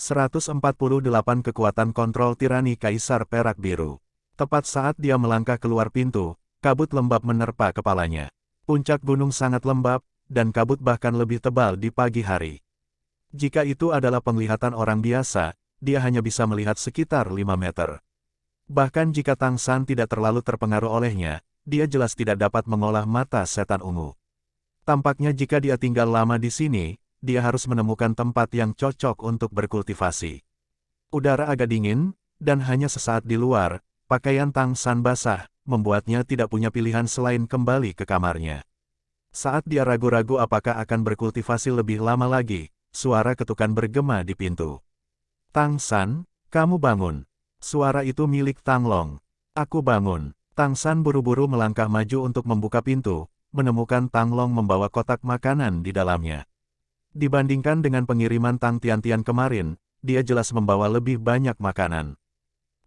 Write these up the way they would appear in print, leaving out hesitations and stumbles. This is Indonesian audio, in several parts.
148 kekuatan kontrol tirani Kaisar Perak Biru. Tepat saat dia melangkah keluar pintu, kabut lembab menerpa kepalanya. Puncak gunung sangat lembab, dan kabut bahkan lebih tebal di pagi hari. Jika itu adalah penglihatan orang biasa, dia hanya bisa melihat sekitar 5 meter. Bahkan jika Tang San tidak terlalu terpengaruh olehnya, dia jelas tidak dapat mengolah mata setan ungu. Tampaknya jika dia tinggal lama di sini, dia harus menemukan tempat yang cocok untuk berkultivasi. Udara agak dingin, dan hanya sesaat di luar, pakaian Tang San basah, membuatnya tidak punya pilihan selain kembali ke kamarnya. Saat dia ragu-ragu apakah akan berkultivasi lebih lama lagi, suara ketukan bergema di pintu. "Tang San, kamu bangun." Suara itu milik Tang Long. "Aku bangun." Tang San buru-buru melangkah maju untuk membuka pintu, menemukan Tang Long membawa kotak makanan di dalamnya. Dibandingkan dengan pengiriman Tang Tiantian kemarin, dia jelas membawa lebih banyak makanan.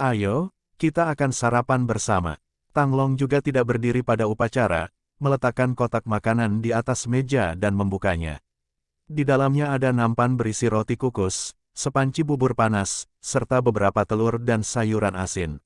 "Ayo, kita akan sarapan bersama." Tang Long juga tidak berdiri pada upacara, meletakkan kotak makanan di atas meja dan membukanya. Di dalamnya ada nampan berisi roti kukus, sepanci bubur panas, serta beberapa telur dan sayuran asin.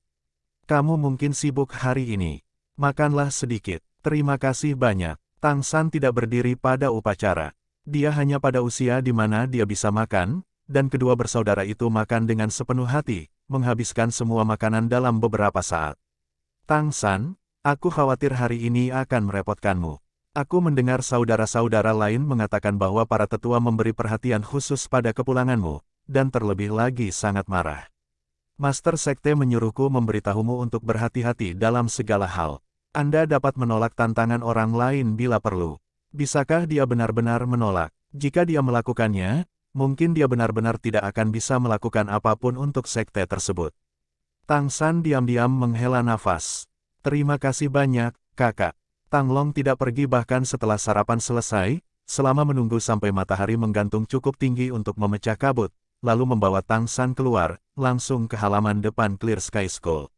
"Kamu mungkin sibuk hari ini. Makanlah sedikit." "Terima kasih banyak." Tang San tidak berdiri pada upacara. Dia hanya pada usia di mana dia bisa makan, dan kedua bersaudara itu makan dengan sepenuh hati, menghabiskan semua makanan dalam beberapa saat. "Tang San, aku khawatir hari ini akan merepotkanmu. Aku mendengar saudara-saudara lain mengatakan bahwa para tetua memberi perhatian khusus pada kepulanganmu, dan terlebih lagi sangat marah. Master Sekte menyuruhku memberitahumu untuk berhati-hati dalam segala hal. Anda dapat menolak tantangan orang lain bila perlu. Bisakah dia benar-benar menolak? Jika dia melakukannya, mungkin dia benar-benar tidak akan bisa melakukan apapun untuk sekte tersebut." Tang San diam-diam menghela nafas. "Terima kasih banyak, kakak." Tang Long tidak pergi bahkan setelah sarapan selesai, selama menunggu sampai matahari menggantung cukup tinggi untuk memecah kabut, lalu membawa Tang San keluar, langsung ke halaman depan Clear Sky School.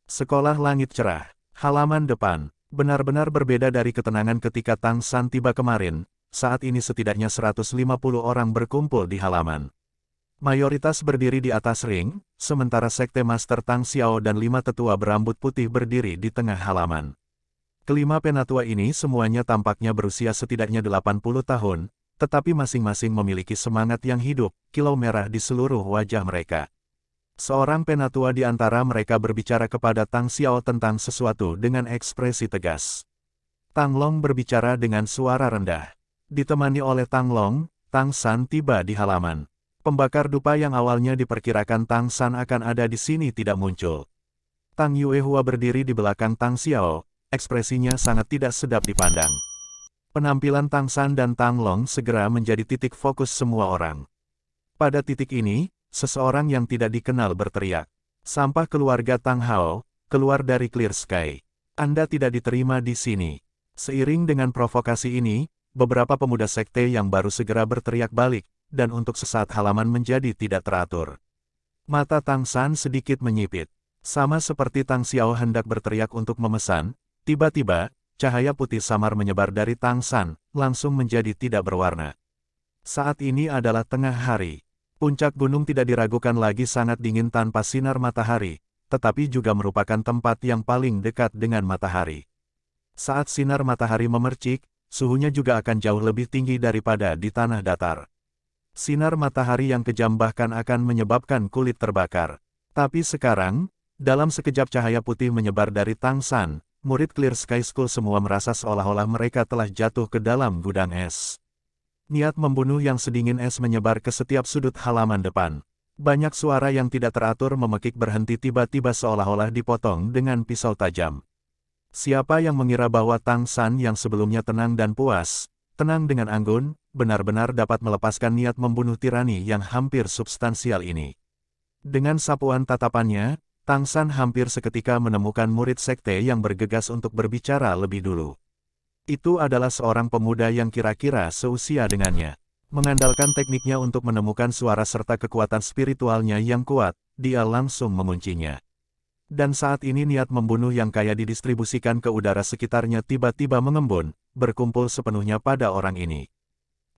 Sekolah Langit Cerah. Halaman depan. Benar-benar berbeda dari ketenangan ketika Tang San tiba kemarin, saat ini setidaknya 150 orang berkumpul di halaman. Mayoritas berdiri di atas ring, sementara Sekte Master Tang Xiao dan 5 tetua berambut putih berdiri di tengah halaman. Kelima penatua ini semuanya tampaknya berusia setidaknya 80 tahun, tetapi masing-masing memiliki semangat yang hidup, kilau merah di seluruh wajah mereka. Seorang penatua di antara mereka berbicara kepada Tang Xiao tentang sesuatu dengan ekspresi tegas. Tang Long berbicara dengan suara rendah. Ditemani oleh Tang Long, Tang San tiba di halaman. Pembakar dupa yang awalnya diperkirakan Tang San akan ada di sini tidak muncul. Tang Yuehua berdiri di belakang Tang Xiao, ekspresinya sangat tidak sedap dipandang. Penampilan Tang San dan Tang Long segera menjadi titik fokus semua orang. Pada titik ini, seseorang yang tidak dikenal berteriak, "Sampah keluarga Tang Hao, keluar dari Clear Sky. Anda tidak diterima di sini." Seiring dengan provokasi ini, beberapa pemuda sekte yang baru segera berteriak balik, dan untuk sesaat halaman menjadi tidak teratur. Mata Tang San sedikit menyipit. Sama seperti Tang Xiao hendak berteriak untuk memesan, tiba-tiba, cahaya putih samar menyebar dari Tang San, langsung menjadi tidak berwarna. Saat ini adalah tengah hari. Puncak gunung tidak diragukan lagi sangat dingin tanpa sinar matahari, tetapi juga merupakan tempat yang paling dekat dengan matahari. Saat sinar matahari memercik, suhunya juga akan jauh lebih tinggi daripada di tanah datar. Sinar matahari yang kejam bahkan akan menyebabkan kulit terbakar. Tapi sekarang, dalam sekejap cahaya putih menyebar dari Tang San, murid Clear Sky School semua merasa seolah-olah mereka telah jatuh ke dalam gudang es. Niat membunuh yang sedingin es menyebar ke setiap sudut halaman depan. Banyak suara yang tidak teratur memekik berhenti tiba-tiba seolah-olah dipotong dengan pisau tajam. Siapa yang mengira bahwa Tang San yang sebelumnya tenang dan puas, tenang dengan anggun, benar-benar dapat melepaskan niat membunuh tirani yang hampir substansial ini. Dengan sapuan tatapannya, Tang San hampir seketika menemukan murid sekte yang bergegas untuk berbicara lebih dulu. Itu adalah seorang pemuda yang kira-kira seusia dengannya. Mengandalkan tekniknya untuk menemukan suara serta kekuatan spiritualnya yang kuat, dia langsung menguncinya. Dan saat ini niat membunuh yang kaya didistribusikan ke udara sekitarnya tiba-tiba mengembun, berkumpul sepenuhnya pada orang ini.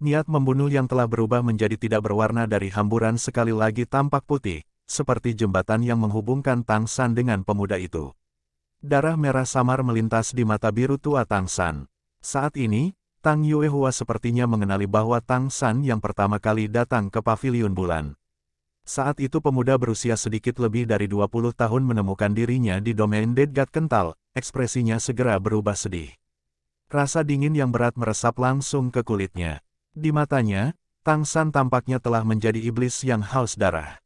Niat membunuh yang telah berubah menjadi tidak berwarna dari hamburan sekali lagi tampak putih, seperti jembatan yang menghubungkan Tang San dengan pemuda itu. Darah merah samar melintas di mata biru tua Tang San. Saat ini, Tang Yuehua sepertinya mengenali bahwa Tang San yang pertama kali datang ke Paviliun Bulan. Saat itu pemuda berusia sedikit lebih dari 20 tahun menemukan dirinya di domain Dead God kental, ekspresinya segera berubah sedih. Rasa dingin yang berat meresap langsung ke kulitnya. Di matanya, Tang San tampaknya telah menjadi iblis yang haus darah.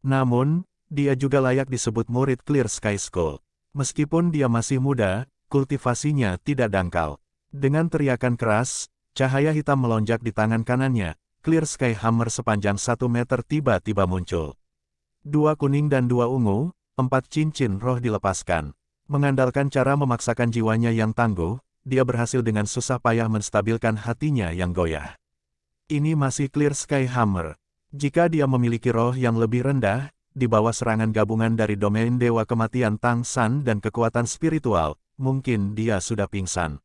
Namun, dia juga layak disebut murid Clear Sky School. Meskipun dia masih muda, kultivasinya tidak dangkal. Dengan teriakan keras, cahaya hitam melonjak di tangan kanannya, Clear Sky Hammer sepanjang 1 meter tiba-tiba muncul. 2 kuning dan 2 ungu, 4 cincin roh dilepaskan. Mengandalkan cara memaksakan jiwanya yang tangguh, dia berhasil dengan susah payah menstabilkan hatinya yang goyah. Ini masih Clear Sky Hammer. Jika dia memiliki roh yang lebih rendah, di bawah serangan gabungan dari domain Dewa Kematian Tang San dan kekuatan spiritual, mungkin dia sudah pingsan.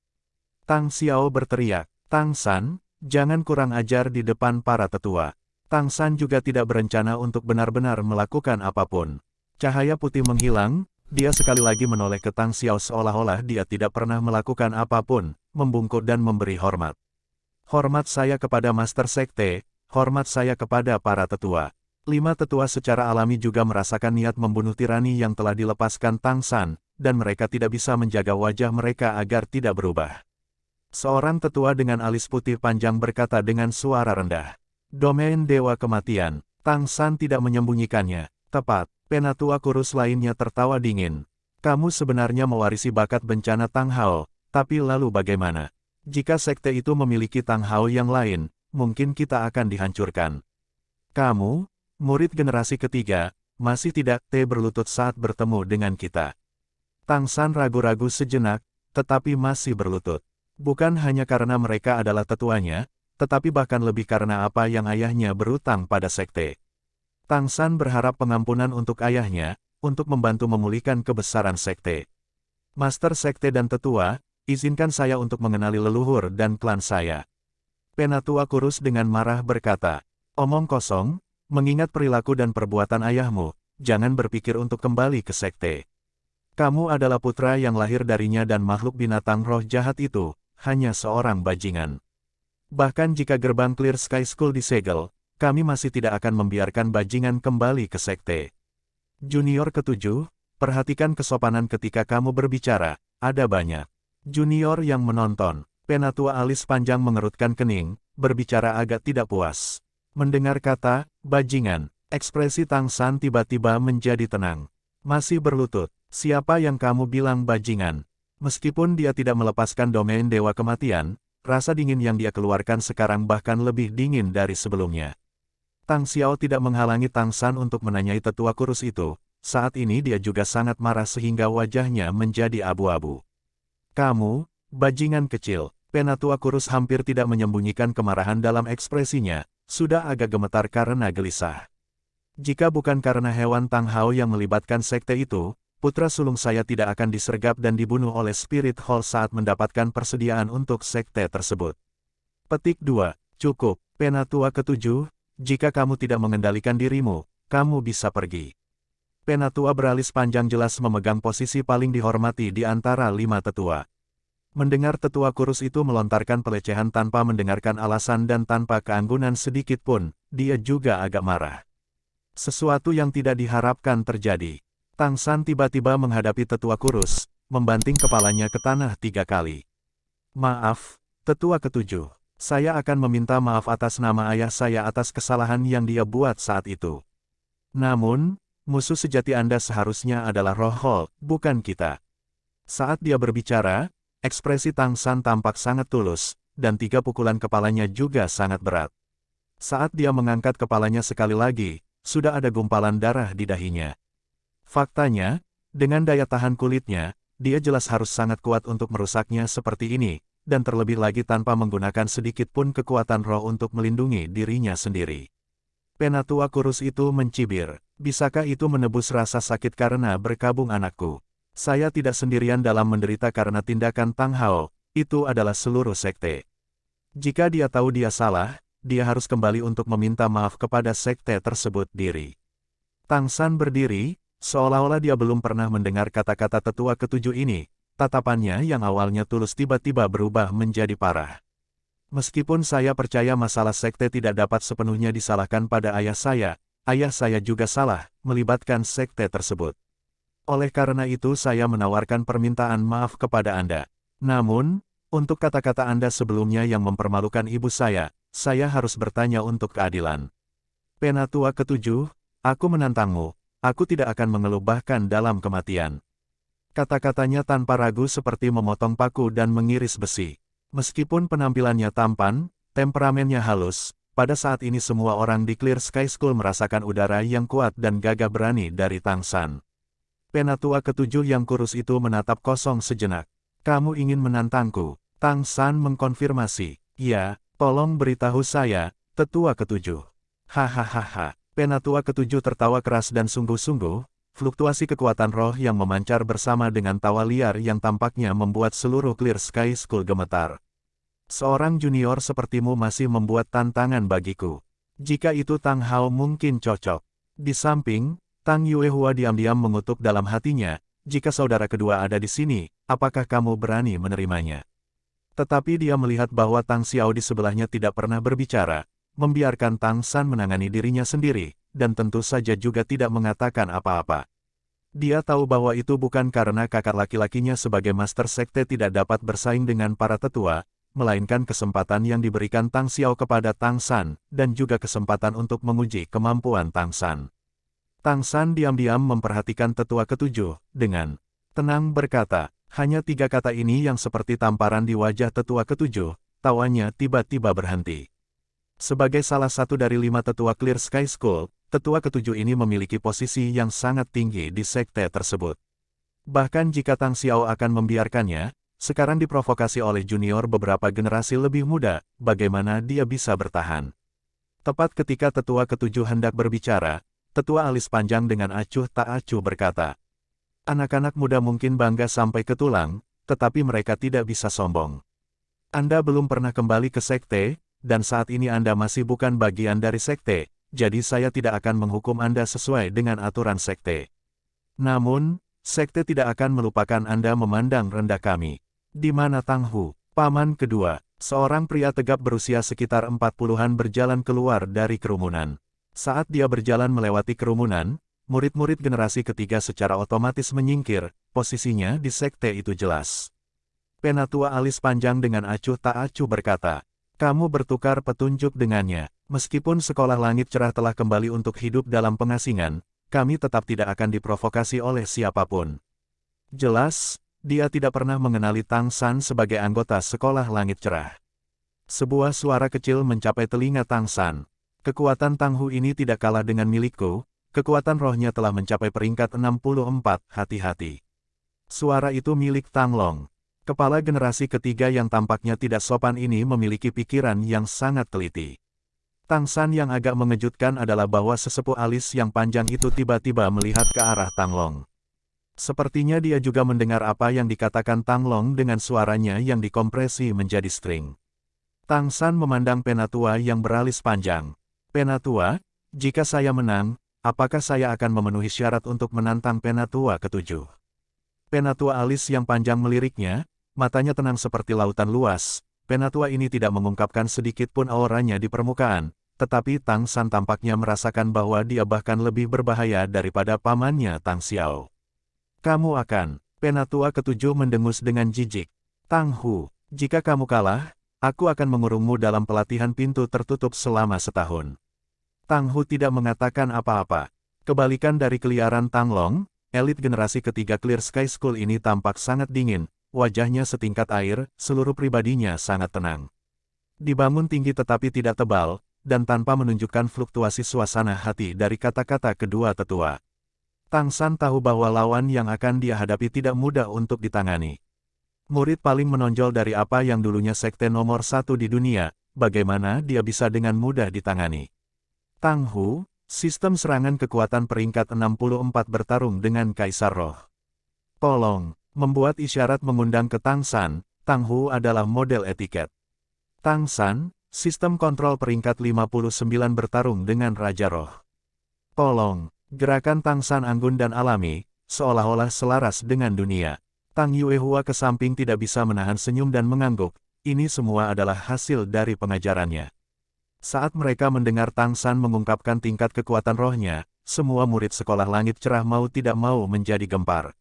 Tang Xiao berteriak, "Tang San, jangan kurang ajar di depan para tetua." Tang San juga tidak berencana untuk benar-benar melakukan apapun. Cahaya putih menghilang, dia sekali lagi menoleh ke Tang Xiao seolah-olah dia tidak pernah melakukan apapun, membungkuk dan memberi hormat. "Hormat saya kepada Master Sekte, hormat saya kepada para tetua." 5 tetua secara alami juga merasakan niat membunuh tirani yang telah dilepaskan Tang San, dan mereka tidak bisa menjaga wajah mereka agar tidak berubah. Seorang tetua dengan alis putih panjang berkata dengan suara rendah, "Domain Dewa Kematian." Tang San tidak menyembunyikannya. Tepat. Penatua kurus lainnya tertawa dingin. "Kamu sebenarnya mewarisi bakat bencana Tang Hao, tapi lalu bagaimana? Jika sekte itu memiliki Tang Hao yang lain, mungkin kita akan dihancurkan. Kamu, murid generasi ketiga, masih tidak berlutut saat bertemu dengan kita." Tang San ragu-ragu sejenak, tetapi masih berlutut. Bukan hanya karena mereka adalah tetuanya, tetapi bahkan lebih karena apa yang ayahnya berutang pada sekte. Tang San berharap pengampunan untuk ayahnya, untuk membantu memulihkan kebesaran sekte. "Master sekte dan tetua, izinkan saya untuk mengenali leluhur dan klan saya." Penatua kurus dengan marah berkata, "Omong kosong, mengingat perilaku dan perbuatan ayahmu, jangan berpikir untuk kembali ke sekte. Kamu adalah putra yang lahir darinya dan makhluk binatang roh jahat itu, hanya seorang bajingan. Bahkan jika gerbang Clear Sky School disegel, kami masih tidak akan membiarkan bajingan kembali ke sekte." Junior ketujuh, perhatikan kesopanan ketika kamu berbicara, ada banyak junior yang menonton. Penatua alis panjang mengerutkan kening, berbicara agak tidak puas. Mendengar kata, "bajingan," ekspresi Tang San tiba-tiba menjadi tenang. "Masih berlutut, siapa yang kamu bilang bajingan?" Meskipun dia tidak melepaskan domain Dewa Kematian, rasa dingin yang dia keluarkan sekarang bahkan lebih dingin dari sebelumnya. Tang Xiao tidak menghalangi Tang San untuk menanyai tetua kurus itu. Saat ini dia juga sangat marah sehingga wajahnya menjadi abu-abu. "Kamu, bajingan kecil." Penatua kurus hampir tidak menyembunyikan kemarahan dalam ekspresinya, sudah agak gemetar karena gelisah. "Jika bukan karena hewan Tang Hao yang melibatkan sekte itu, putra sulung saya tidak akan disergap dan dibunuh oleh Spirit Hall saat mendapatkan persediaan untuk sekte tersebut." Petik 2. Cukup, Penatua ketujuh. Jika kamu tidak mengendalikan dirimu, kamu bisa pergi. Penatua beralis panjang jelas memegang posisi paling dihormati di antara 5 tetua. Mendengar tetua kurus itu melontarkan pelecehan tanpa mendengarkan alasan dan tanpa keanggunan sedikit pun, dia juga agak marah. Sesuatu yang tidak diharapkan terjadi. Tang San tiba-tiba menghadapi tetua kurus, membanting kepalanya ke tanah 3 kali. "Maaf, tetua ketujuh. Saya akan meminta maaf atas nama ayah saya atas kesalahan yang dia buat saat itu. Namun, musuh sejati Anda seharusnya adalah Roh Hall, bukan kita." Saat dia berbicara, ekspresi Tang San tampak sangat tulus, dan 3 pukulan kepalanya juga sangat berat. Saat dia mengangkat kepalanya sekali lagi, sudah ada gumpalan darah di dahinya. Faktanya, dengan daya tahan kulitnya, dia jelas harus sangat kuat untuk merusaknya seperti ini, dan terlebih lagi tanpa menggunakan sedikit pun kekuatan roh untuk melindungi dirinya sendiri. Penatua kurus itu mencibir, "Bisakah itu menebus rasa sakit karena berkabung anakku? Saya tidak sendirian dalam menderita karena tindakan Tang Hao, itu adalah seluruh sekte." Jika dia tahu dia salah, dia harus kembali untuk meminta maaf kepada sekte tersebut diri. Tang San berdiri, seolah-olah dia belum pernah mendengar kata-kata tetua ketujuh ini. Tatapannya yang awalnya tulus tiba-tiba berubah menjadi parah. Meskipun saya percaya masalah sekte tidak dapat sepenuhnya disalahkan pada ayah saya juga salah, melibatkan sekte tersebut. Oleh karena itu saya menawarkan permintaan maaf kepada Anda. Namun, untuk kata-kata Anda sebelumnya yang mempermalukan ibu saya harus bertanya untuk keadilan. Penatua ketujuh, aku menantangmu, aku tidak akan mengeluh bahkan dalam kematian. Kata-katanya tanpa ragu seperti memotong paku dan mengiris besi. Meskipun penampilannya tampan, temperamennya halus, pada saat ini semua orang di Clear Sky School merasakan udara yang kuat dan gagah berani dari Tang San. Penatua ketujuh yang kurus itu menatap kosong sejenak. Kamu ingin menantangku? Tang San mengkonfirmasi. Ya, tolong beritahu saya, tetua ketujuh. Hahaha. Penatua ketujuh tertawa keras dan sungguh-sungguh. Fluktuasi kekuatan roh yang memancar bersama dengan tawa liar yang tampaknya membuat seluruh Clear Sky School gemetar. Seorang junior sepertimu masih membuat tantangan bagiku. Jika itu Tang Hao mungkin cocok. Di samping, Tang Yuehua diam-diam mengutuk dalam hatinya, jika saudara kedua ada di sini, apakah kamu berani menerimanya? Tetapi dia melihat bahwa Tang Xiao di sebelahnya tidak pernah berbicara, membiarkan Tang San menangani dirinya sendiri, dan tentu saja juga tidak mengatakan apa-apa. Dia tahu bahwa itu bukan karena kakak laki-lakinya sebagai master sekte tidak dapat bersaing dengan para tetua, melainkan kesempatan yang diberikan Tang Xiao kepada Tang San, dan juga kesempatan untuk menguji kemampuan Tang San. Tang San diam-diam memperhatikan tetua ketujuh, dengan tenang berkata, hanya 3 kata ini yang seperti tamparan di wajah tetua ketujuh, tawanya tiba-tiba berhenti. Sebagai salah satu dari 5 tetua Clear Sky School, tetua ketujuh ini memiliki posisi yang sangat tinggi di sekte tersebut. Bahkan jika Tang Xiao akan membiarkannya, sekarang diprovokasi oleh junior beberapa generasi lebih muda, bagaimana dia bisa bertahan? Tepat ketika tetua ketujuh hendak berbicara, tetua alis panjang dengan acuh tak acuh berkata, anak-anak muda mungkin bangga sampai ke tulang, tetapi mereka tidak bisa sombong. Anda belum pernah kembali ke sekte, dan saat ini Anda masih bukan bagian dari sekte, jadi saya tidak akan menghukum Anda sesuai dengan aturan sekte. Namun, sekte tidak akan melupakan Anda memandang rendah kami. Di mana Tang Hu, paman kedua, seorang pria tegap berusia sekitar 40-an berjalan keluar dari kerumunan. Saat dia berjalan melewati kerumunan, murid-murid generasi ketiga secara otomatis menyingkir, posisinya di sekte itu jelas. Penatua alis panjang dengan acuh tak acuh berkata, kamu bertukar petunjuk dengannya. Meskipun sekolah langit cerah telah kembali untuk hidup dalam pengasingan, kami tetap tidak akan diprovokasi oleh siapapun. Jelas, dia tidak pernah mengenali Tang San sebagai anggota sekolah langit cerah. Sebuah suara kecil mencapai telinga Tang San. Kekuatan Tang Hu ini tidak kalah dengan milikku, kekuatan rohnya telah mencapai peringkat 64, hati-hati. Suara itu milik Tang Long. Kepala generasi ketiga yang tampaknya tidak sopan ini memiliki pikiran yang sangat teliti. Tang San yang agak mengejutkan adalah bahwa sesepuh alis yang panjang itu tiba-tiba melihat ke arah Tang Long. Sepertinya dia juga mendengar apa yang dikatakan Tang Long dengan suaranya yang dikompresi menjadi string. Tang San memandang Penatua yang beralis panjang. Penatua, jika saya menang, apakah saya akan memenuhi syarat untuk menantang Penatua ketujuh? Penatua alis yang panjang meliriknya, matanya tenang seperti lautan luas. Penatua ini tidak mengungkapkan sedikit pun auranya di permukaan, tetapi Tang San tampaknya merasakan bahwa dia bahkan lebih berbahaya daripada pamannya Tang Xiao. Kamu akan, Penatua ketujuh mendengus dengan jijik. Tang Hu, jika kamu kalah, aku akan mengurungmu dalam pelatihan pintu tertutup selama setahun. Tang Hu tidak mengatakan apa-apa. Kebalikan dari keliaran Tang Long, elit generasi ketiga Clear Sky School ini tampak sangat dingin. Wajahnya setingkat air, seluruh pribadinya sangat tenang. Dibangun tinggi tetapi tidak tebal, dan tanpa menunjukkan fluktuasi suasana hati dari kata-kata kedua tetua. Tang San tahu bahwa lawan yang akan dia hadapi tidak mudah untuk ditangani. Murid paling menonjol dari apa yang dulunya sekte nomor 1 di dunia, bagaimana dia bisa dengan mudah ditangani. Tang Hu, sistem serangan kekuatan peringkat 64 bertarung dengan Kaisar Roh. Tolong. Membuat isyarat mengundang ke Tang San, Tang Hu adalah model etiket. Tang San, sistem kontrol peringkat 59 bertarung dengan Raja Roh. Tolong, gerakan Tang San anggun dan alami, seolah-olah selaras dengan dunia. Tang Yuehua ke samping tidak bisa menahan senyum dan mengangguk, ini semua adalah hasil dari pengajarannya. Saat mereka mendengar Tang San mengungkapkan tingkat kekuatan rohnya, semua murid sekolah langit cerah mau tidak mau menjadi gempar.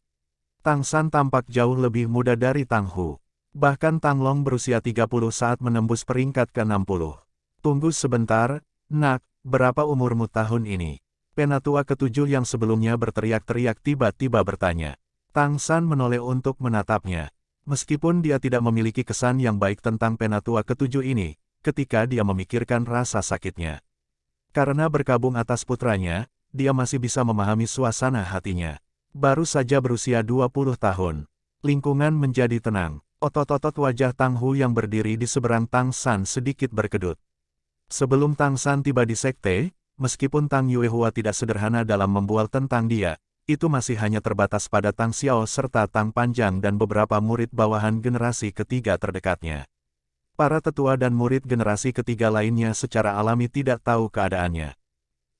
Tang San tampak jauh lebih muda dari Tang Hu. Bahkan Tang Long berusia 30 saat menembus peringkat ke-60. Tunggu sebentar, nak, berapa umurmu tahun ini? Penatua ketujuh yang sebelumnya berteriak-teriak tiba-tiba bertanya. Tang San menoleh untuk menatapnya. Meskipun dia tidak memiliki kesan yang baik tentang penatua ketujuh ini, ketika dia memikirkan rasa sakitnya. Karena berkabung atas putranya, dia masih bisa memahami suasana hatinya. Baru saja berusia 20 tahun. Lingkungan menjadi tenang. Otot-otot wajah Tang Hu yang berdiri di seberang Tang San sedikit berkedut. Sebelum Tang San tiba di sekte, meskipun Tang Yuehua tidak sederhana dalam membual tentang dia, itu masih hanya terbatas pada Tang Xiao serta Tang Panjang dan beberapa murid bawahan generasi ketiga terdekatnya. Para tetua dan murid generasi ketiga lainnya secara alami tidak tahu keadaannya.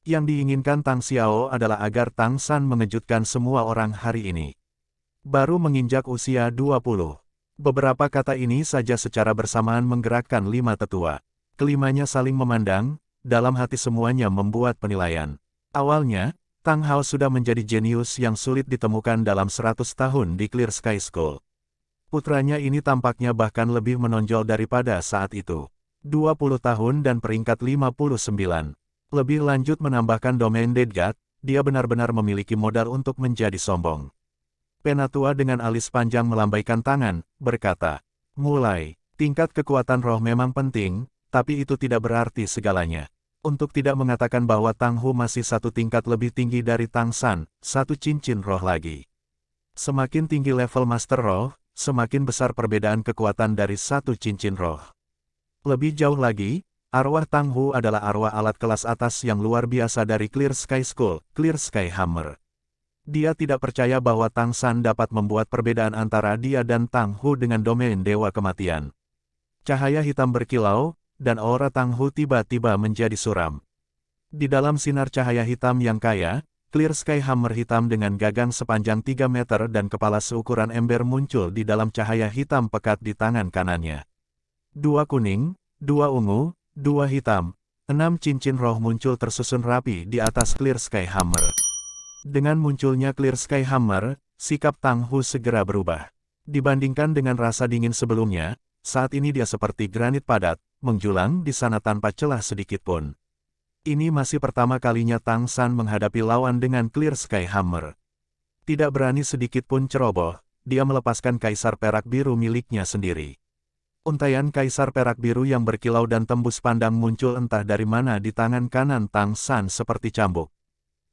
Yang diinginkan Tang Xiao adalah agar Tang San mengejutkan semua orang hari ini. Baru menginjak usia 20. Beberapa kata ini saja secara bersamaan menggerakkan 5 tetua. Kelimanya saling memandang, dalam hati semuanya membuat penilaian. Awalnya, Tang Hao sudah menjadi jenius yang sulit ditemukan dalam 100 tahun di Clear Sky School. Putranya ini tampaknya bahkan lebih menonjol daripada saat itu. 20 tahun dan peringkat 59. Lebih lanjut menambahkan domain Dead God, dia benar-benar memiliki modal untuk menjadi sombong. Penatua dengan alis panjang melambaikan tangan, berkata, mulai, tingkat kekuatan roh memang penting, tapi itu tidak berarti segalanya. Untuk tidak mengatakan bahwa Tang Hu masih satu tingkat lebih tinggi dari Tang San, satu cincin roh lagi. Semakin tinggi level Master Roh, semakin besar perbedaan kekuatan dari satu cincin roh. Lebih jauh lagi, arwah Tang Hu adalah arwah alat kelas atas yang luar biasa dari Clear Sky School, Clear Sky Hammer. Dia tidak percaya bahwa Tang San dapat membuat perbedaan antara dia dan Tang Hu dengan domain Dewa Kematian. Cahaya hitam berkilau, dan aura Tang Hu tiba-tiba menjadi suram. Di dalam sinar cahaya hitam yang kaya, Clear Sky Hammer hitam dengan gagang sepanjang 3 meter dan kepala seukuran ember muncul di dalam cahaya hitam pekat di tangan kanannya. 2 kuning, 2 ungu, 2 hitam, 6 cincin roh muncul tersusun rapi di atas Clear Sky Hammer. Dengan munculnya Clear Sky Hammer, sikap Tang Hu segera berubah. Dibandingkan dengan rasa dingin sebelumnya, saat ini dia seperti granit padat, menjulang di sana tanpa celah sedikit pun. Ini masih pertama kalinya Tang San menghadapi lawan dengan Clear Sky Hammer. Tidak berani sedikit pun ceroboh, dia melepaskan kaisar perak biru miliknya sendiri. Untaian kaisar perak biru yang berkilau dan tembus pandang muncul entah dari mana di tangan kanan Tang San seperti cambuk.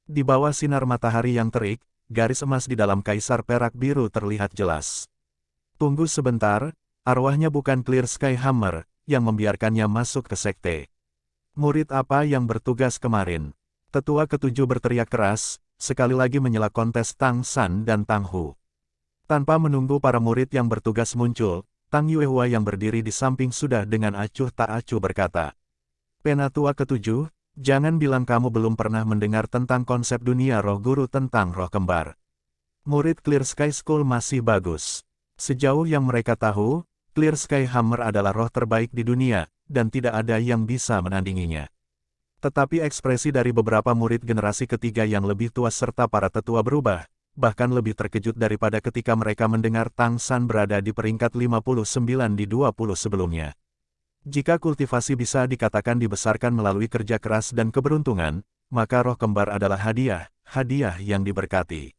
Di bawah sinar matahari yang terik, garis emas di dalam kaisar perak biru terlihat jelas. Tunggu sebentar, arwahnya bukan Clear Sky Hammer, yang membiarkannya masuk ke sekte. Murid apa yang bertugas kemarin? Tetua ketujuh berteriak keras, sekali lagi menyela kontes Tang San dan Tang Hu. Tanpa menunggu para murid yang bertugas muncul, Tang Yuehua yang berdiri di samping sudah dengan acuh tak acuh berkata, Penatua ketujuh, jangan bilang kamu belum pernah mendengar tentang konsep dunia roh guru tentang roh kembar. Murid Clear Sky School masih bagus. Sejauh yang mereka tahu, Clear Sky Hammer adalah roh terbaik di dunia, dan tidak ada yang bisa menandinginya. Tetapi ekspresi dari beberapa murid generasi ketiga yang lebih tua serta para tetua berubah, bahkan lebih terkejut daripada ketika mereka mendengar Tang San berada di peringkat 59 di 20 sebelumnya. Jika kultivasi bisa dikatakan dibesarkan melalui kerja keras dan keberuntungan, maka roh kembar adalah hadiah yang diberkati.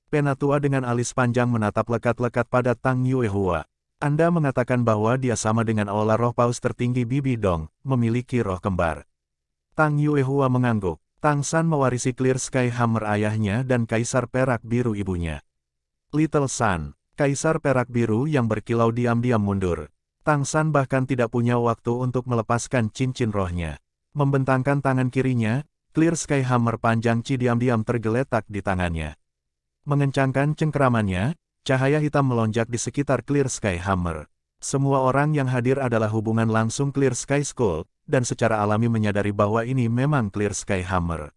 Penatua dengan alis panjang menatap lekat-lekat pada Tang Yuehua. Anda mengatakan bahwa dia sama dengan aula roh paus tertinggi Bibi Dong, memiliki roh kembar. Tang Yuehua mengangguk. Tang San mewarisi Clear Sky Hammer ayahnya dan kaisar perak biru ibunya. Little San, kaisar perak biru yang berkilau diam-diam mundur. Tang San bahkan tidak punya waktu untuk melepaskan cincin rohnya. Membentangkan tangan kirinya, Clear Sky Hammer panjang Ci diam-diam tergeletak di tangannya. Mengencangkan cengkeramannya, cahaya hitam melonjak di sekitar Clear Sky Hammer. Semua orang yang hadir adalah hubungan langsung Clear Sky School, dan secara alami menyadari bahwa ini memang Clear Sky Hammer.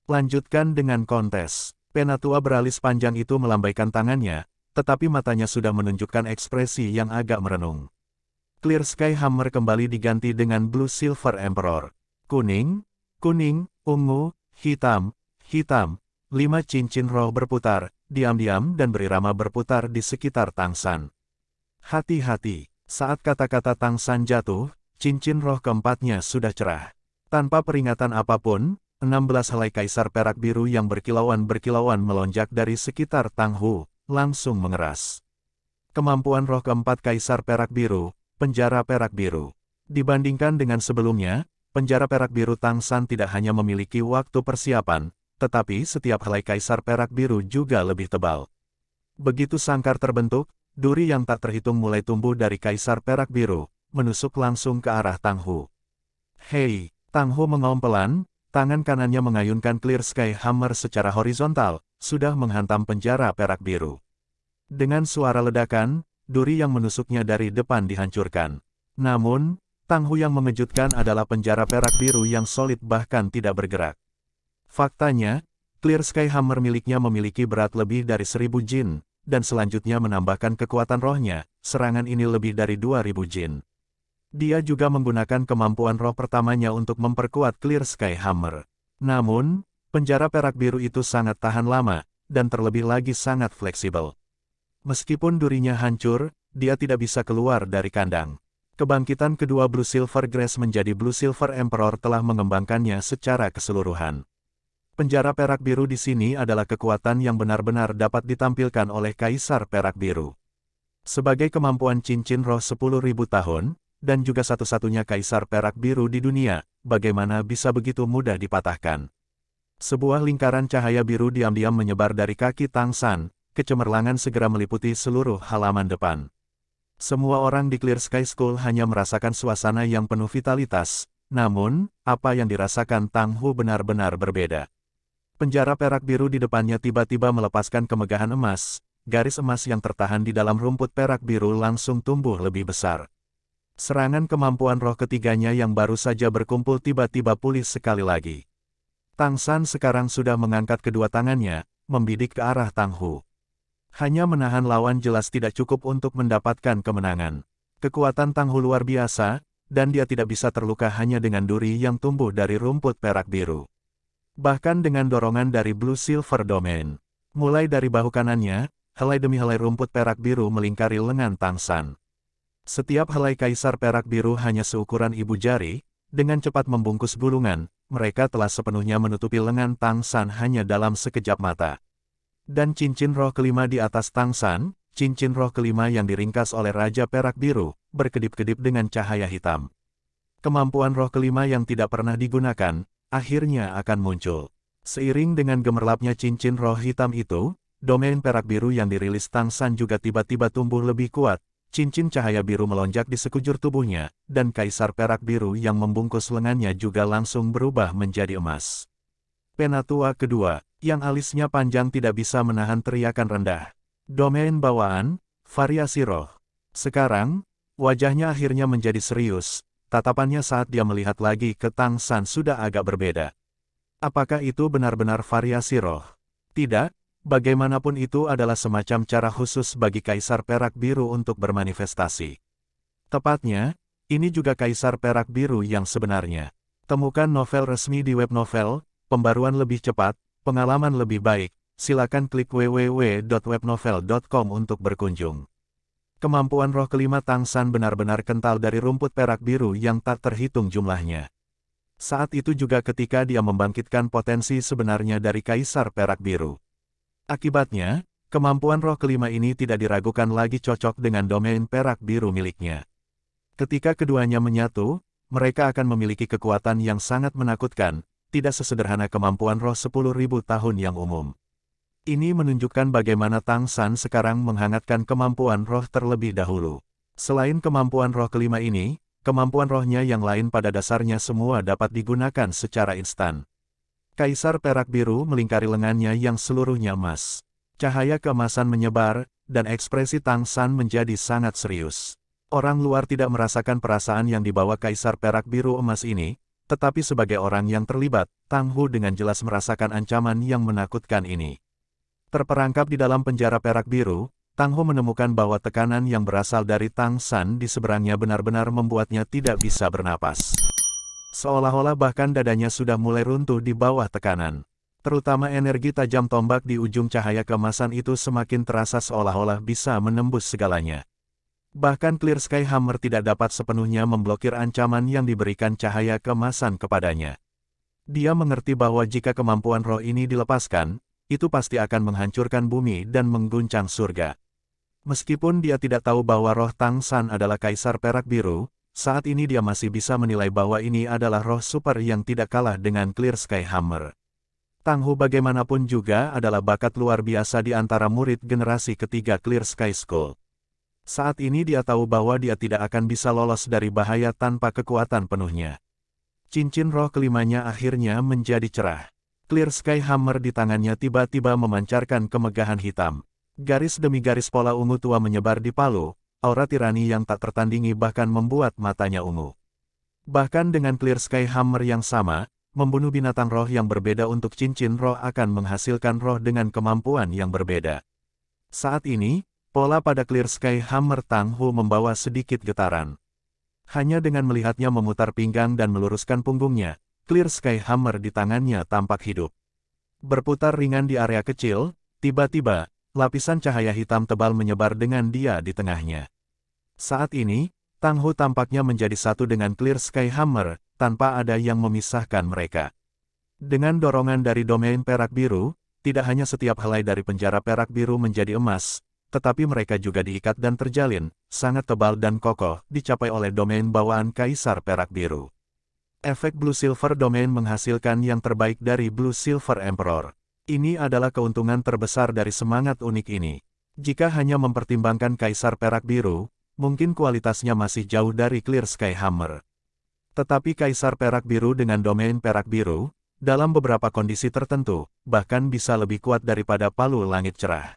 Lanjutkan dengan kontes. Penatua beralis panjang itu melambaikan tangannya, tetapi matanya sudah menunjukkan ekspresi yang agak merenung. Clear Sky Hammer kembali diganti dengan Blue Silver Emperor. Kuning, kuning, ungu, hitam, hitam. 5 cincin roh berputar, diam-diam dan berirama berputar di sekitar Tangsan. Hati-hati, saat kata-kata Tangsan jatuh, cincin roh keempatnya sudah cerah. Tanpa peringatan apapun, 16 helai kaisar perak biru yang berkilauan-berkilauan melonjak dari sekitar Tanghu, langsung mengeras. Kemampuan roh keempat kaisar perak biru, penjara perak biru. Dibandingkan dengan sebelumnya, penjara perak biru Tangsan tidak hanya memiliki waktu persiapan, tetapi setiap helai kaisar perak biru juga lebih tebal. Begitu sangkar terbentuk, duri yang tak terhitung mulai tumbuh dari kaisar perak biru, menusuk langsung ke arah Tanghu. Hei, Tanghu mengaum pelan, tangan kanannya mengayunkan Clear Sky Hammer secara horizontal, sudah menghantam penjara perak biru. Dengan suara ledakan, duri yang menusuknya dari depan dihancurkan. Namun, Tanghu yang mengejutkan adalah penjara perak biru yang solid bahkan tidak bergerak. Faktanya, Clear Sky Hammer miliknya memiliki berat lebih dari 1000 jin, dan selanjutnya menambahkan kekuatan rohnya, serangan ini lebih dari 2000 jin. Dia juga menggunakan kemampuan roh pertamanya untuk memperkuat Clear Sky Hammer. Namun, penjara perak biru itu sangat tahan lama, dan terlebih lagi sangat fleksibel. Meskipun durinya hancur, dia tidak bisa keluar dari kandang. Kebangkitan kedua Blue Silver Grace menjadi Blue Silver Emperor telah mengembangkannya secara keseluruhan. Penjara perak biru di sini adalah kekuatan yang benar-benar dapat ditampilkan oleh Kaisar Perak Biru. Sebagai kemampuan cincin roh 10.000 tahun, dan juga satu-satunya Kaisar Perak Biru di dunia, bagaimana bisa begitu mudah dipatahkan? Sebuah lingkaran cahaya biru diam-diam menyebar dari kaki Tangsan, kecemerlangan segera meliputi seluruh halaman depan. Semua orang di Clear Sky School hanya merasakan suasana yang penuh vitalitas, namun, apa yang dirasakan Tanghu benar-benar berbeda. Penjara perak biru di depannya tiba-tiba melepaskan kemegahan emas, garis emas yang tertahan di dalam rumput perak biru langsung tumbuh lebih besar. Serangan kemampuan roh ketiganya yang baru saja berkumpul tiba-tiba pulih sekali lagi. Tangsan sekarang sudah mengangkat kedua tangannya, membidik ke arah Tanghu. Hanya menahan lawan jelas tidak cukup untuk mendapatkan kemenangan. Kekuatan Tanghu luar biasa, dan dia tidak bisa terluka hanya dengan duri yang tumbuh dari rumput perak biru. Bahkan dengan dorongan dari Blue Silver Domain. Mulai dari bahu kanannya, helai demi helai rumput perak biru melingkari lengan Tangsan. Setiap helai kaisar perak biru hanya seukuran ibu jari, dengan cepat membungkus gulungan, mereka telah sepenuhnya menutupi lengan Tangsan hanya dalam sekejap mata. Dan cincin roh kelima di atas Tangsan, cincin roh kelima yang diringkas oleh Raja Perak Biru, berkedip-kedip dengan cahaya hitam. Kemampuan roh kelima yang tidak pernah digunakan, akhirnya akan muncul. Seiring dengan gemerlapnya cincin roh hitam itu, domain perak biru yang dirilis Tangsan juga tiba-tiba tumbuh lebih kuat, cincin cahaya biru melonjak di sekujur tubuhnya, dan kaisar perak biru yang membungkus lengannya juga langsung berubah menjadi emas. Penatua kedua, yang alisnya panjang tidak bisa menahan teriakan rendah. Domain bawaan, variasi roh. Sekarang, wajahnya akhirnya menjadi serius. Tatapannya saat dia melihat lagi ke Tangsan sudah agak berbeda. Apakah itu benar-benar variasi roh? Tidak, bagaimanapun itu adalah semacam cara khusus bagi Kaisar Perak Biru untuk bermanifestasi. Tepatnya, ini juga Kaisar Perak Biru yang sebenarnya. Temukan novel resmi di web novel, pembaruan lebih cepat, pengalaman lebih baik, silakan klik www.webnovel.com untuk berkunjung. Kemampuan roh kelima Tangsan benar-benar kental dari rumput perak biru yang tak terhitung jumlahnya. Saat itu juga ketika dia membangkitkan potensi sebenarnya dari Kaisar Perak Biru. Akibatnya, kemampuan roh kelima ini tidak diragukan lagi cocok dengan domain perak biru miliknya. Ketika keduanya menyatu, mereka akan memiliki kekuatan yang sangat menakutkan, tidak sesederhana kemampuan roh 10.000 tahun yang umum. Ini menunjukkan bagaimana Tangsan sekarang menghangatkan kemampuan roh terlebih dahulu. Selain kemampuan roh kelima ini, kemampuan rohnya yang lain pada dasarnya semua dapat digunakan secara instan. Kaisar Perak Biru melingkari lengannya yang seluruhnya emas. Cahaya keemasan menyebar, dan ekspresi Tangsan menjadi sangat serius. Orang luar tidak merasakan perasaan yang dibawa Kaisar Perak Biru Emas ini, tetapi sebagai orang yang terlibat, Tang Hu dengan jelas merasakan ancaman yang menakutkan ini. Terperangkap di dalam penjara perak biru, Tang Hu menemukan bahwa tekanan yang berasal dari Tang San di seberangnya benar-benar membuatnya tidak bisa bernapas. Seolah-olah bahkan dadanya sudah mulai runtuh di bawah tekanan. Terutama energi tajam tombak di ujung cahaya keemasan itu semakin terasa seolah-olah bisa menembus segalanya. Bahkan Clear Sky Hammer tidak dapat sepenuhnya memblokir ancaman yang diberikan cahaya keemasan kepadanya. Dia mengerti bahwa jika kemampuan roh ini dilepaskan, itu pasti akan menghancurkan bumi dan mengguncang surga. Meskipun dia tidak tahu bahwa roh Tang San adalah Kaisar Perak Biru, saat ini dia masih bisa menilai bahwa ini adalah roh super yang tidak kalah dengan Clear Sky Hammer. Tang Hu bagaimanapun juga adalah bakat luar biasa di antara murid generasi ketiga Clear Sky School. Saat ini dia tahu bahwa dia tidak akan bisa lolos dari bahaya tanpa kekuatan penuhnya. Cincin roh kelimanya akhirnya menjadi cerah. Clear Sky Hammer di tangannya tiba-tiba memancarkan kemegahan hitam. Garis demi garis pola ungu tua menyebar di palu, aura tirani yang tak tertandingi bahkan membuat matanya ungu. Bahkan dengan Clear Sky Hammer yang sama, membunuh binatang roh yang berbeda untuk cincin roh akan menghasilkan roh dengan kemampuan yang berbeda. Saat ini, pola pada Clear Sky Hammer Tang Hu membawa sedikit getaran. Hanya dengan melihatnya memutar pinggang dan meluruskan punggungnya, Clear Sky Hammer di tangannya tampak hidup. Berputar ringan di area kecil, tiba-tiba, lapisan cahaya hitam tebal menyebar dengan dia di tengahnya. Saat ini, Tang Hu tampaknya menjadi satu dengan Clear Sky Hammer, tanpa ada yang memisahkan mereka. Dengan dorongan dari domain perak biru, tidak hanya setiap helai dari penjara perak biru menjadi emas, tetapi mereka juga diikat dan terjalin, sangat tebal dan kokoh, dicapai oleh domain bawaan Kaisar Perak Biru. Efek Blue Silver Domain menghasilkan yang terbaik dari Blue Silver Emperor. Ini adalah keuntungan terbesar dari semangat unik ini. Jika hanya mempertimbangkan Kaisar Perak Biru, mungkin kualitasnya masih jauh dari Clear Sky Hammer. Tetapi Kaisar Perak Biru dengan domain Perak Biru, dalam beberapa kondisi tertentu, bahkan bisa lebih kuat daripada palu langit cerah.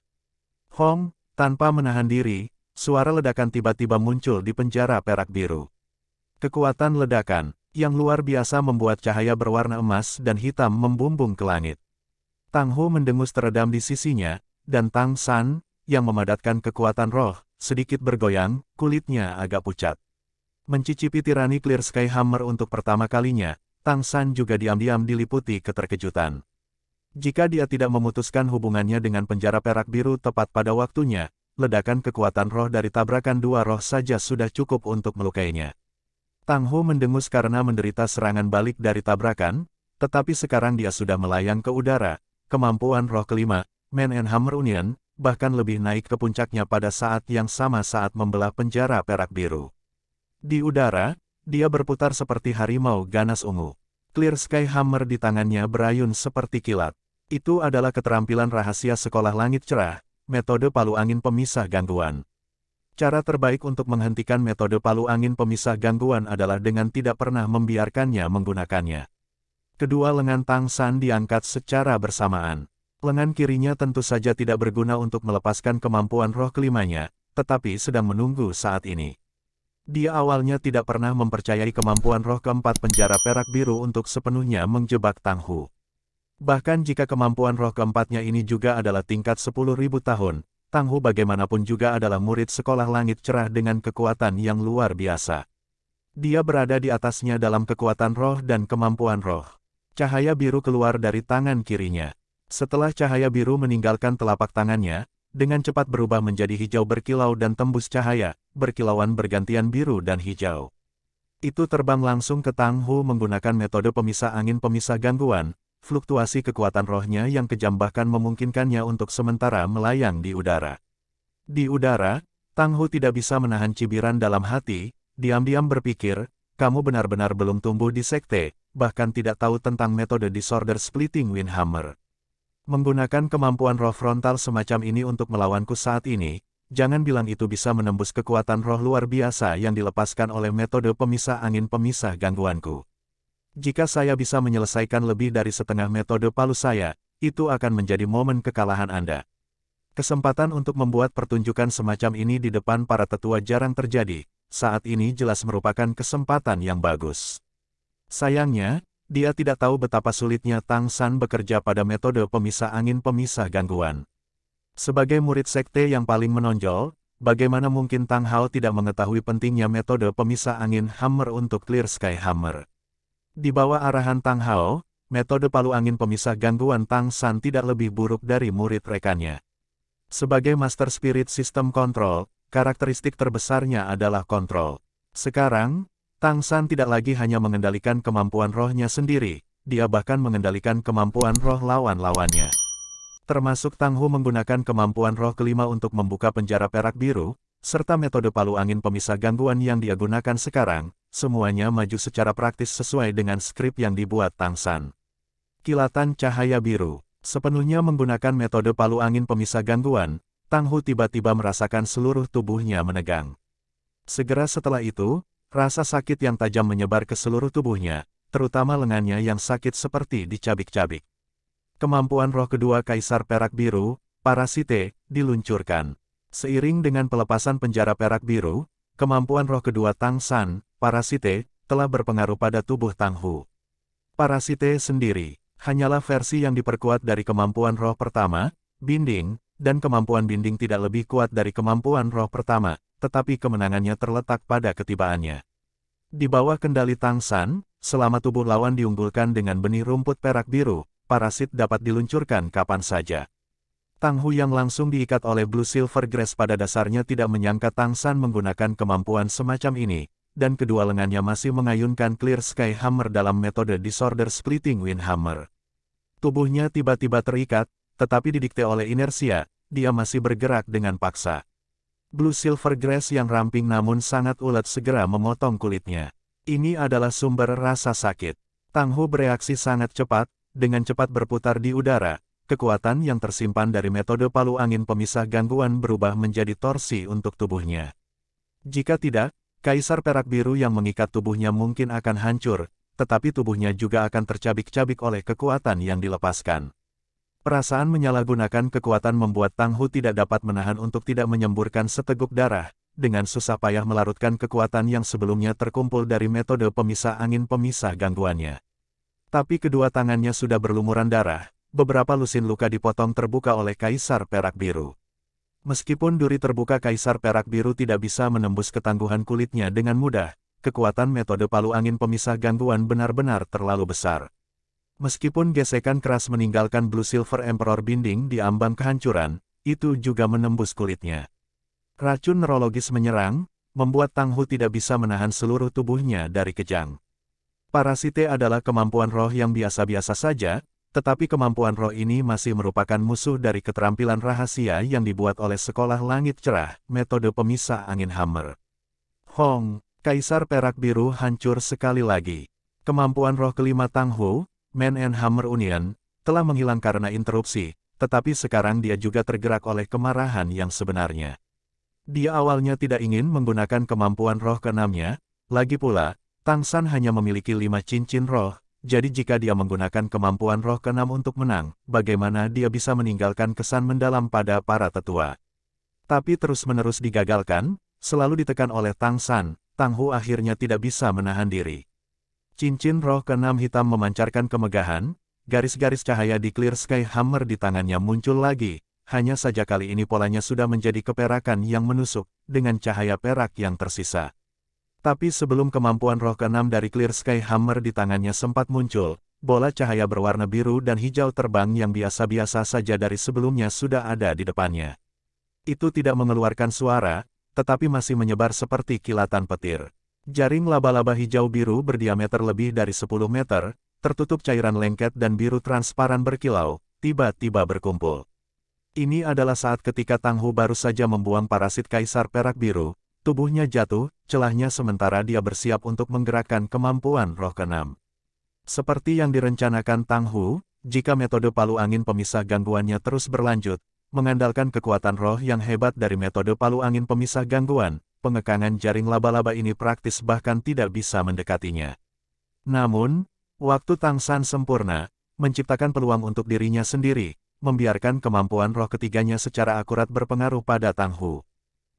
Hong, tanpa menahan diri, suara ledakan tiba-tiba muncul di penjara perak biru. Kekuatan ledakan yang luar biasa membuat cahaya berwarna emas dan hitam membumbung ke langit. Tang Hu mendengus teredam di sisinya, dan Tang San, yang memadatkan kekuatan roh, sedikit bergoyang, kulitnya agak pucat. Mencicipi tirani Clear Sky Hammer untuk pertama kalinya, Tang San juga diam-diam diliputi keterkejutan. Jika dia tidak memutuskan hubungannya dengan penjara perak biru tepat pada waktunya, ledakan kekuatan roh dari tabrakan dua roh saja sudah cukup untuk melukainya. Tang Hu mendengus karena menderita serangan balik dari tabrakan, tetapi sekarang dia sudah melayang ke udara. Kemampuan roh kelima, Man and Hammer Union, bahkan lebih naik ke puncaknya pada saat yang sama saat membelah penjara perak biru. Di udara, dia berputar seperti harimau ganas ungu. Clear Sky Hammer di tangannya berayun seperti kilat. Itu adalah keterampilan rahasia sekolah langit cerah, metode palu angin pemisah gangguan. Cara terbaik untuk menghentikan metode palu angin pemisah gangguan adalah dengan tidak pernah membiarkannya menggunakannya. Kedua lengan Tang San diangkat secara bersamaan. Lengan kirinya tentu saja tidak berguna untuk melepaskan kemampuan roh kelimanya, tetapi sedang menunggu saat ini. Dia awalnya tidak pernah mempercayai kemampuan roh keempat penjara perak biru untuk sepenuhnya menjebak Tang Hu. Bahkan jika kemampuan roh keempatnya ini juga adalah tingkat 10.000 tahun, Tang Hu bagaimanapun juga adalah murid sekolah langit cerah dengan kekuatan yang luar biasa. Dia berada di atasnya dalam kekuatan roh dan kemampuan roh. Cahaya biru keluar dari tangan kirinya. Setelah cahaya biru meninggalkan telapak tangannya, dengan cepat berubah menjadi hijau berkilau dan tembus cahaya, berkilauan bergantian biru dan hijau. Itu terbang langsung ke Tang Hu menggunakan metode pemisah angin pemisah gangguan. Fluktuasi kekuatan rohnya yang kejam bahkan memungkinkannya untuk sementara melayang di udara. Di udara, Tang Hu tidak bisa menahan cibiran dalam hati, diam-diam berpikir, kamu benar-benar belum tumbuh di sekte, bahkan tidak tahu tentang metode Disorder Splitting Wind Hammer. Menggunakan kemampuan roh frontal semacam ini untuk melawanku saat ini, jangan bilang itu bisa menembus kekuatan roh luar biasa yang dilepaskan oleh metode pemisah angin pemisah gangguanku. Jika saya bisa menyelesaikan lebih dari setengah metode palu saya, itu akan menjadi momen kekalahan Anda. Kesempatan untuk membuat pertunjukan semacam ini di depan para tetua jarang terjadi, saat ini jelas merupakan kesempatan yang bagus. Sayangnya, dia tidak tahu betapa sulitnya Tang San bekerja pada metode pemisah angin pemisah gangguan. Sebagai murid sekte yang paling menonjol, bagaimana mungkin Tang Hao tidak mengetahui pentingnya metode pemisah angin Hammer untuk Clear Sky Hammer? Di bawah arahan Tang Hao, metode palu angin pemisah gangguan Tang San tidak lebih buruk dari murid rekannya. Sebagai Master Spirit System Control, karakteristik terbesarnya adalah kontrol. Sekarang, Tang San tidak lagi hanya mengendalikan kemampuan rohnya sendiri, dia bahkan mengendalikan kemampuan roh lawan-lawannya. Termasuk Tang Hu menggunakan kemampuan roh kelima untuk membuka penjara perak biru, serta metode palu angin pemisah gangguan yang dia gunakan sekarang, semuanya maju secara praktis sesuai dengan skrip yang dibuat Tang San. Kilatan cahaya biru. Sepenuhnya menggunakan metode palu angin pemisah gangguan, Tang Hu tiba-tiba merasakan seluruh tubuhnya menegang. Segera setelah itu, rasa sakit yang tajam menyebar ke seluruh tubuhnya, terutama lengannya yang sakit seperti dicabik-cabik. Kemampuan roh kedua Kaisar Perak Biru, Parasite, diluncurkan. Seiring dengan pelepasan penjara perak biru, kemampuan roh kedua Tang San, Parasite, telah berpengaruh pada tubuh Tang Hu. Parasite sendiri, hanyalah versi yang diperkuat dari kemampuan roh pertama, Binding, dan kemampuan Binding tidak lebih kuat dari kemampuan roh pertama, tetapi kemenangannya terletak pada ketibaannya. Di bawah kendali Tang San, selama tubuh lawan diunggulkan dengan benih rumput perak biru, parasit dapat diluncurkan kapan saja. Tang Hu yang langsung diikat oleh Blue Silver Grass pada dasarnya tidak menyangka Tang San menggunakan kemampuan semacam ini, dan kedua lengannya masih mengayunkan Clear Sky Hammer dalam metode Disorder Splitting Wind Hammer. Tubuhnya tiba-tiba terikat, tetapi didikte oleh inersia, dia masih bergerak dengan paksa. Blue Silver Grass yang ramping namun sangat ulet segera memotong kulitnya. Ini adalah sumber rasa sakit. Tang Hu bereaksi sangat cepat, dengan cepat berputar di udara, kekuatan yang tersimpan dari metode palu angin pemisah gangguan berubah menjadi torsi untuk tubuhnya. Jika tidak, Kaisar Perak Biru yang mengikat tubuhnya mungkin akan hancur, tetapi tubuhnya juga akan tercabik-cabik oleh kekuatan yang dilepaskan. Perasaan menyalahgunakan kekuatan membuat Tang Hu tidak dapat menahan untuk tidak menyemburkan seteguk darah, dengan susah payah melarutkan kekuatan yang sebelumnya terkumpul dari metode pemisah angin pemisah gangguannya. Tapi kedua tangannya sudah berlumuran darah, beberapa lusin luka dipotong terbuka oleh Kaisar Perak Biru. Meskipun duri terbuka Kaisar Perak Biru tidak bisa menembus ketangguhan kulitnya dengan mudah, kekuatan metode palu angin pemisah gangguan benar-benar terlalu besar. Meskipun gesekan keras meninggalkan Blue Silver Emperor Binding di ambang kehancuran, itu juga menembus kulitnya. Racun neurologis menyerang, membuat Tang Hu tidak bisa menahan seluruh tubuhnya dari kejang. Parasite adalah kemampuan roh yang biasa-biasa saja, tetapi kemampuan roh ini masih merupakan musuh dari keterampilan rahasia yang dibuat oleh Sekolah Langit Cerah, metode pemisah angin Hammer. Hong, Kaisar Perak Biru hancur sekali lagi. Kemampuan roh kelima Tang Hu, Man and Hammer Union, telah menghilang karena interupsi, tetapi sekarang dia juga tergerak oleh kemarahan yang sebenarnya. Dia awalnya tidak ingin menggunakan kemampuan roh keenamnya, lagi pula, Tang San hanya memiliki 5 cincin roh, jadi jika dia menggunakan kemampuan roh keenam untuk menang, bagaimana dia bisa meninggalkan kesan mendalam pada para tetua. Tapi terus-menerus digagalkan, selalu ditekan oleh Tang San, Tang Hu akhirnya tidak bisa menahan diri. Cincin roh keenam hitam memancarkan kemegahan, garis-garis cahaya di Clear Sky Hammer di tangannya muncul lagi, hanya saja kali ini polanya sudah menjadi keperakan yang menusuk, dengan cahaya perak yang tersisa. Tapi sebelum kemampuan roh keenam dari Clear Sky Hammer di tangannya sempat muncul, bola cahaya berwarna biru dan hijau terbang yang biasa-biasa saja dari sebelumnya sudah ada di depannya. Itu tidak mengeluarkan suara, tetapi masih menyebar seperti kilatan petir. Jaring laba-laba hijau biru berdiameter lebih dari 10 meter, tertutup cairan lengket dan biru transparan berkilau, tiba-tiba berkumpul. Ini adalah saat ketika Tang Hu baru saja membuang parasit Kaisar Perak Biru. Tubuhnya jatuh, celahnya sementara dia bersiap untuk menggerakkan kemampuan roh keenam. Seperti yang direncanakan Tang Hu, jika metode palu angin pemisah gangguannya terus berlanjut, mengandalkan kekuatan roh yang hebat dari metode palu angin pemisah gangguan, pengekangan jaring laba-laba ini praktis bahkan tidak bisa mendekatinya. Namun, waktu Tang San sempurna, menciptakan peluang untuk dirinya sendiri, membiarkan kemampuan roh ketiganya secara akurat berpengaruh pada Tang Hu.